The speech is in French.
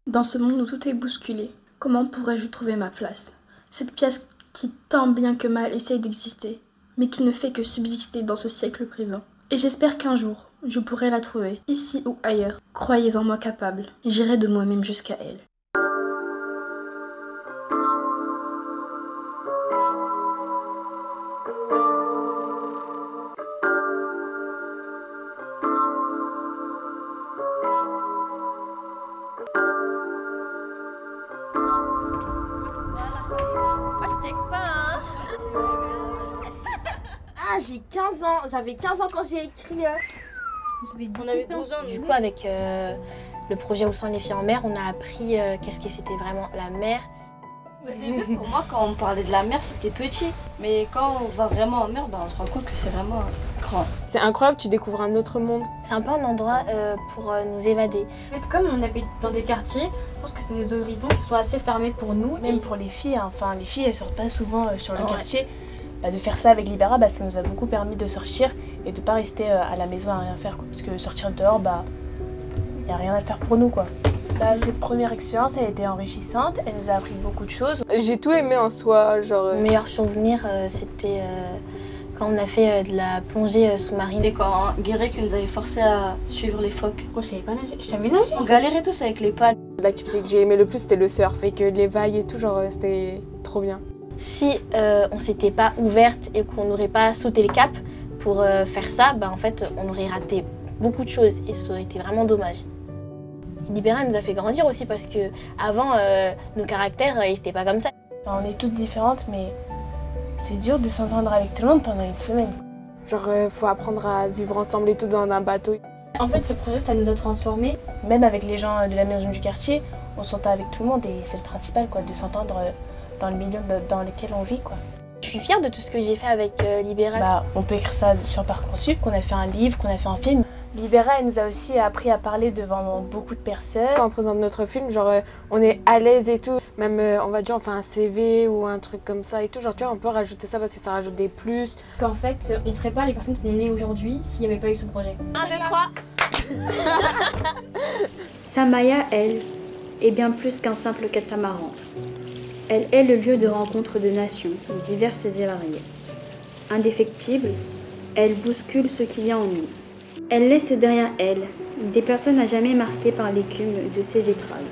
Dans ce monde où tout est bousculé, comment pourrais-je trouver ma place? Cette pièce qui tant bien que mal essaye d'exister, mais qui ne fait que subsister dans ce siècle présent. Et j'espère qu'un jour, je pourrai la trouver, ici ou ailleurs. Croyez en moi capable, j'irai de moi-même jusqu'à elle. Ah, j'ai 15 ans. J'avais 15 ans quand j'ai écrit. On avait 12 ans. Du coup, avec le projet Où sont les filles en mer, on a appris qu'est-ce que c'était vraiment la mer. Au début, pour moi, quand on parlait de la mer, c'était petit. Mais quand on va vraiment en mer, on se rend compte que c'est vraiment grand. C'est incroyable, tu découvres un autre monde. C'est un peu un endroit pour nous évader. En fait, comme on habite dans des quartiers, je pense que c'est des horizons qui sont assez fermés pour nous. Même pour les filles, enfin les filles elles sortent pas souvent sur le quartier. De faire ça avec Libera, ça nous a beaucoup permis de sortir et de pas rester à la maison à rien faire, quoi. Parce que sortir dehors, y a rien à faire pour nous, quoi. Cette première expérience, elle était enrichissante, elle nous a appris beaucoup de choses. J'ai tout aimé en soi, genre... Le meilleur souvenir, c'était quand on a fait de la plongée sous-marine. Et quand Guérec nous avait forcé à suivre les phoques. Moi, je savais pas nager. Je savais nager. On galérait tous avec les pales. L'activité que j'ai aimé le plus, c'était le surf. Et que les vagues et tout, genre, c'était trop bien. Si on s'était pas ouverte et qu'on n'aurait pas sauté le cap pour faire ça, en fait, on aurait raté beaucoup de choses et ça aurait été vraiment dommage. Libera nous a fait grandir aussi parce que avant nos caractères, ils étaient pas comme ça. On est toutes différentes, mais c'est dur de s'entendre avec tout le monde pendant une semaine. Genre, faut apprendre à vivre ensemble et tout dans un bateau. En fait, ce projet, ça nous a transformés. Même avec les gens de la maison du quartier, on s'entend avec tout le monde et c'est le principal, quoi, de s'entendre dans le milieu dans lequel on vit, quoi. Je suis fière de tout ce que j'ai fait avec Libera. On peut écrire ça sur Parcoursup, qu'on a fait un livre, qu'on a fait un film. Libera, elle nous a aussi appris à parler devant beaucoup de personnes. Quand on présente notre film, genre, on est à l'aise et tout. Même, on va dire, on fait un CV ou un truc comme ça et tout. Genre, tu vois, on peut rajouter ça parce que ça rajoute des plus. Qu'en fait, on serait pas les personnes qu'on est aujourd'hui s'il n'y avait pas eu ce projet. 1, 2, 3. Samaya, elle, est bien plus qu'un simple catamaran. Elle est le lieu de rencontre de nations, diverses et variées. Indéfectible, elle bouscule ce qu'il y a en nous. Elle laisse derrière elle des personnes à jamais marquées par l'écume de ses étrales.